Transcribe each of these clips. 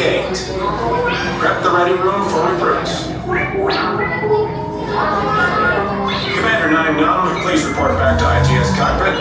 gate. Prep the ready room for recruits. Commander 9-9, please report back to ITS cockpit.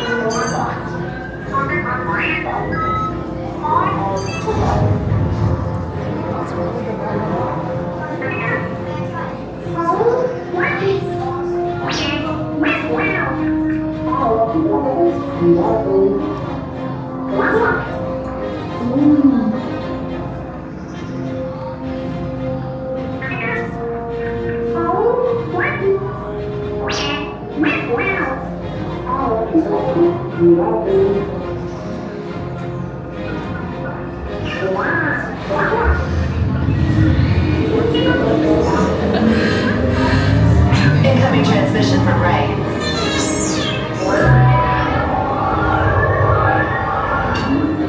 Incoming transmission from Ray.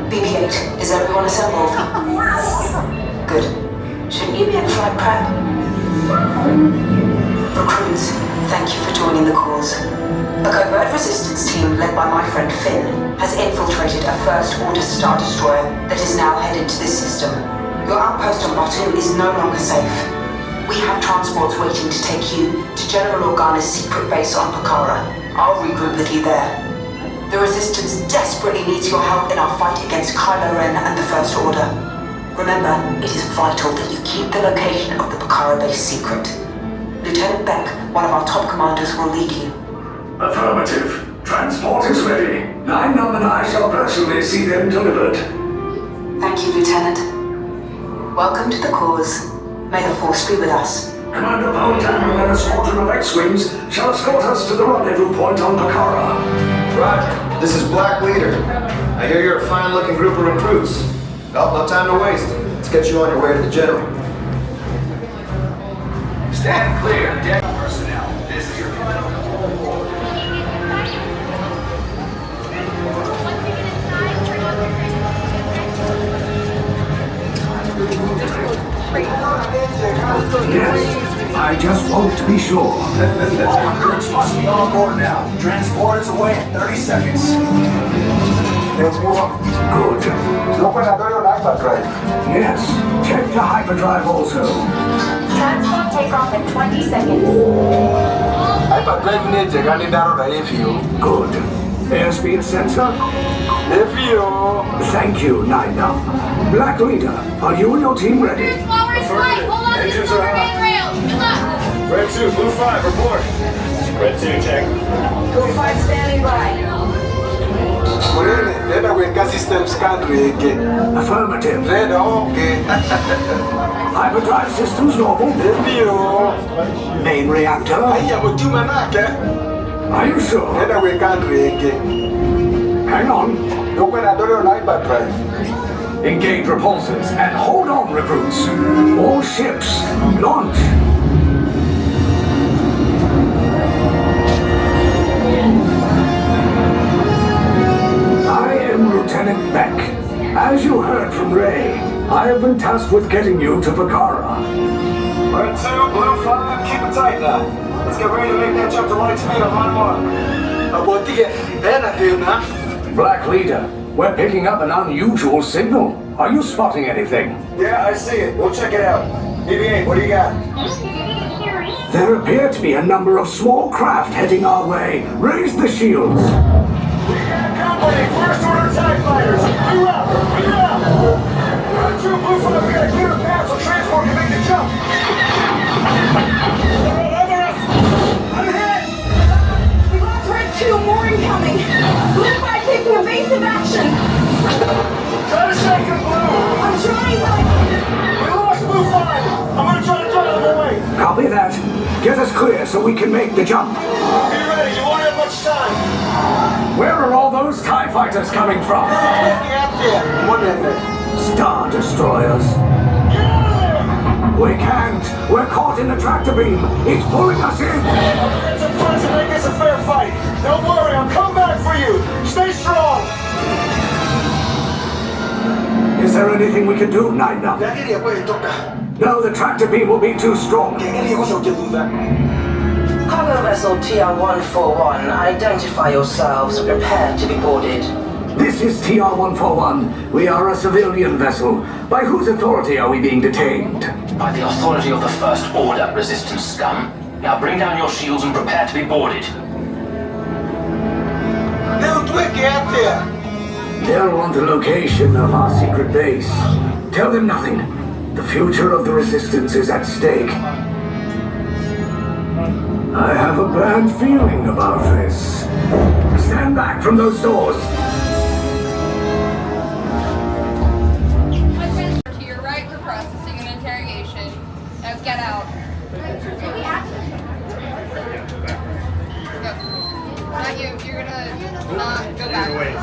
BB-8, is everyone assembled? Good. Shouldn't you be in flight prep? Recruits, thank you for joining the cause. A covert resistance team led by my friend Finn has infiltrated a First Order Star Destroyer that is now headed to this system. Your outpost on Batu is no longer safe. We have transports waiting to take you to General Organa's secret base on Pakara. I'll regroup with you there. The Resistance desperately needs your help in our fight against Kylo Ren and the First Order. Remember, it is vital that you keep the location of the Pakara base secret. Lieutenant Beck, one of our top commanders, will lead you. Affirmative. Transport is ready. 9-9 and I shall personally see them delivered. Thank you, Lieutenant. Welcome to the cause. May the Force be with us. Commander Poltan and a squadron of X-Wings shall escort us to the rendezvous point on Pakara. Roger. This is Black Leader. I hear you're a fine-looking group of recruits. Well, no time to waste. Let's get you on your way to the General. Stand clear, deck personnel. This is your final call. Yes, I just want to be sure. All recruits must be on board now. Transport is away in 30 seconds. Let's move on. Good. Laboratorio hyperdrive. Yes, check the hyperdrive also. Transport takeoff in 20 seconds. Hyperdrive needs a gun in the Good. Airspeed sensor? Thank you, 9-9. Black Leader, are you and your team ready? Engines are hot. Red 2, Blue 5, report. Red 2, check. Blue 5 standing by. Then we gas system scan again. Affirmative. Then okay. Hyperdrive systems normal. Main reactor? Are you sure? Then we can't again. Hang on. Laboratorio hyperdrive. Engage repulsors and hold on, recruits. All ships, launch. I am Lieutenant Beck. As you heard from Ray, I have been tasked with getting you to Pakara. Red 2, Blue 5, keep it tight now. Let's get ready to make that jump to light speed on line 1. Black Leader, we're picking up an unusual signal. Are you spotting anything? Yeah, I see it. We'll check it out. BB-8, what do you got? There appear to be a number of small craft heading our way. Raise the shields. We got company, First Order TIE fighters. You're up! You're up! Red 2, Blue 5, we gotta clear the path so transport can make the jump. They're all over us! I'm hit! We lost Red 2, more incoming. Blue 5 taking evasive action. Try to shake him, Blue! I'm trying, but We lost Blue 5! I'm gonna try to drive them away! Copy that. Get us clear so we can make the jump. Be ready, you won't have much time! Where are all those TIE fighters coming from? Star Destroyers. We can't. We're caught in the tractor beam. It's pulling us in. Get some friends and make this a fair fight! Don't worry, I'll come back for you! Stay strong! Is there anything we can do, 9-9? No, the tractor beam will be too strong. Cargo vessel TR-141, identify yourselves and prepare to be boarded. This is TR-141. We are a civilian vessel. By whose authority are we being detained? By the authority of the First Order, Resistance scum. Now bring down your shields and prepare to be boarded. They'll want the location of our secret base. Tell them nothing. The future of the Resistance is at stake. I have a bad feeling about this. Stand back from those doors. To your right for processing and interrogation. Now get out. Go. Not you. You're gonna not go back. Wait.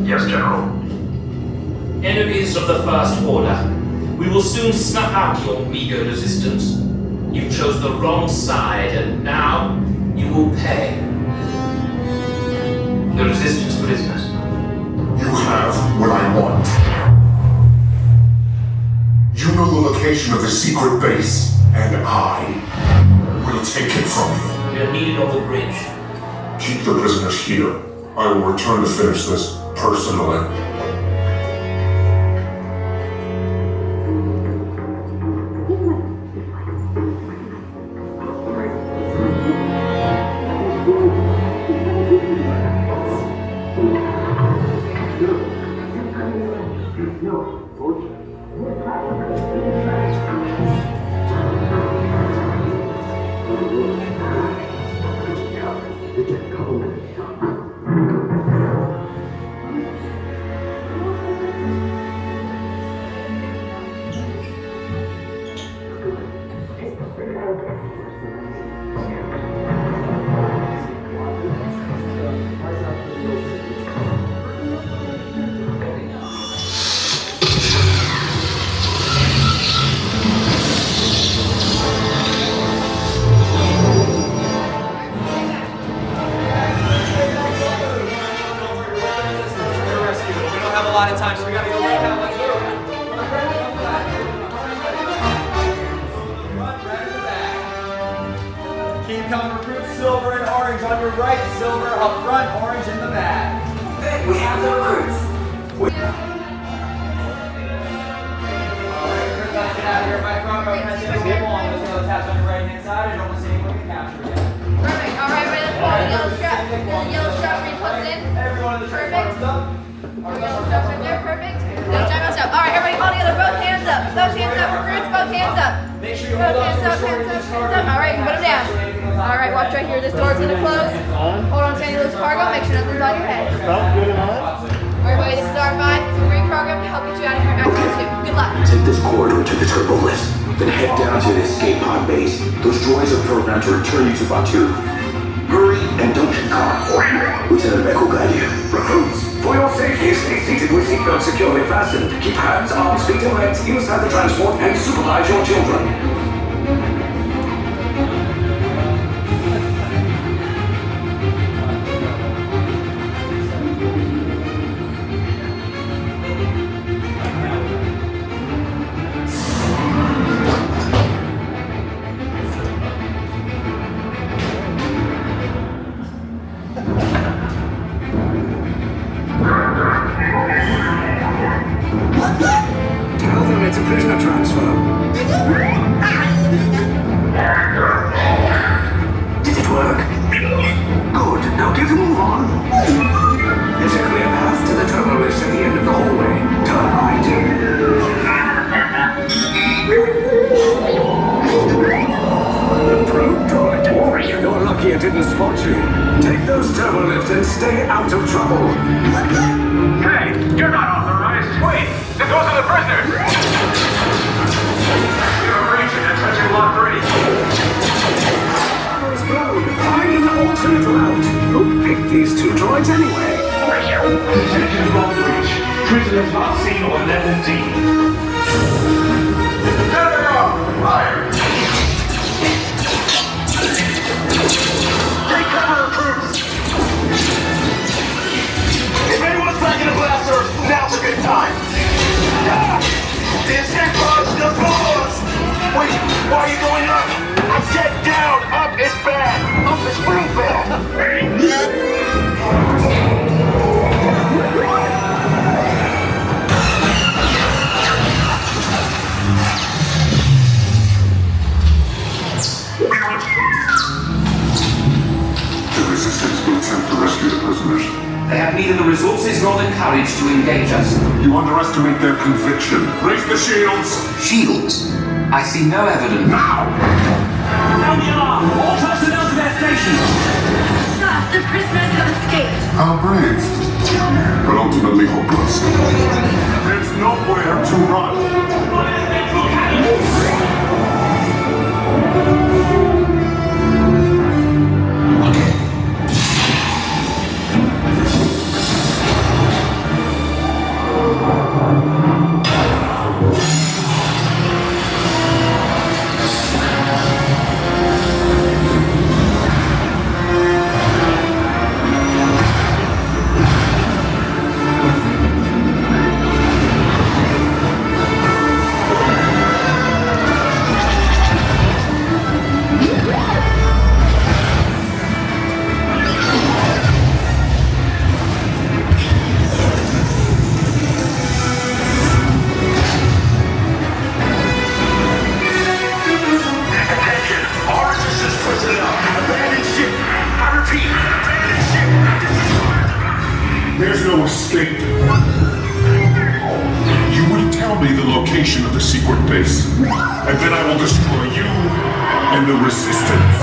Yes, General. Enemies of the First Order, we will soon snuff out your meager resistance. You chose the wrong side, and now you will pay. The Resistance prisoners. You have what I want. You know the location of the secret base, and I will take it from you. We are needed on the bridge. Keep the prisoners here. I will return to finish this personally. Keep coming, recruits. Silver and orange on your right. Silver up front, orange in the back. We have the recruits. Alright, recruits, let's get out of here. My front row, can I see the table on those tabs on your right hand side? I don't want to see anyone get captured yet. Perfect. All right, let's put the yellow strap. There's a yellow strap where you put it in. Everyone in the train arms up. Yellow strap right there. Perfect. Yellow strap. All right, everybody, all together. Both hands up. Both hands up. Recruits, both hands up. Make sure you Both hold on hands to up, the short hands up, of hands up. All right, put them down. All right, watch right here. This door's gonna close. Hold on to any loose cargo. Make sure nothing's on your head. All right, everybody, this is R5. It's a reprogram to help get you out of here back to 2. Good luck. Take this corridor to the turbo lift, then head down to the escape pod base. Those droids are programmed to return you to Batu. Hurry and don't get caught. Lieutenant Beck will guide you. Recruits, for your safety, stay seated with seatbelts securely fastened. Keep hands, arms, feet, and legs inside the transport and supervise your children. It's a prisoner transfer. Did it work? Good. Now get a move on. There's a clear path to the turbo lift at the end of the hallway. Turn right. The probe droid. You're lucky it didn't spot you. Take those turbo lifts and stay out of trouble. Hey, you're not authorized. Wait, then those are the prisoners. You're breaching and touching block 3. Turbo's blown. Find an alternate route. Who picked these two droids anyway? Attention block breach. Prisoners not seen on level D. There they are! Fire! Take cover, recruits! If anyone's back in the blaster, now's a good time! Ah! The escape pod's still below us! Wait, why are you going up? I said down! Up is bad! Up is real bad! The Resistance will attempt to rescue the prisoners. They have neither the resources nor the courage to engage us. You underestimate their conviction. Raise the shields! Shields? I see no evidence. Now! Sound the alarm! All personnel to their stations! Sir, the prisoners have escaped. How brave, but ultimately hopeless. There's nowhere to run. There's no escape. You will tell me the location of the secret base, and then I will destroy you and the Resistance.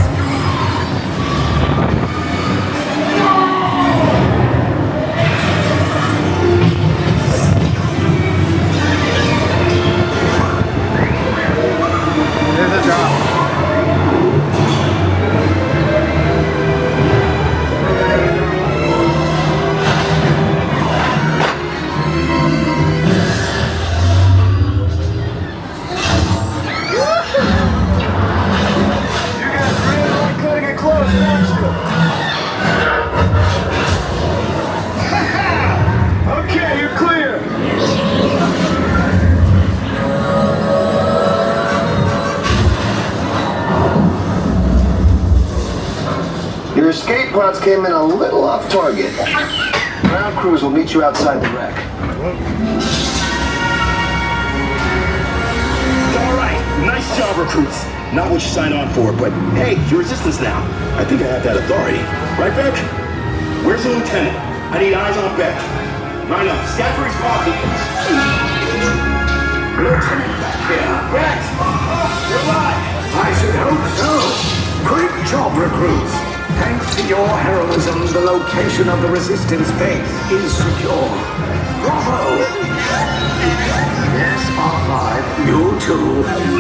There's a drop. Okay, you're clear! Your escape pods came in a little off target. Ground crews will meet you outside the wreck. All right, nice job, recruits. Not what you signed on for, but hey, you're Resistance now. I think I have that authority. Right, Beck? Where's the lieutenant? I need eyes on Beck. Line up, scan for his body. Lieutenant back here. Beck! You're alive! I should hope so. Great job, recruits. Thanks to your heroism, the location of the Resistance base is secure. Bravo! Yes, R5, you too.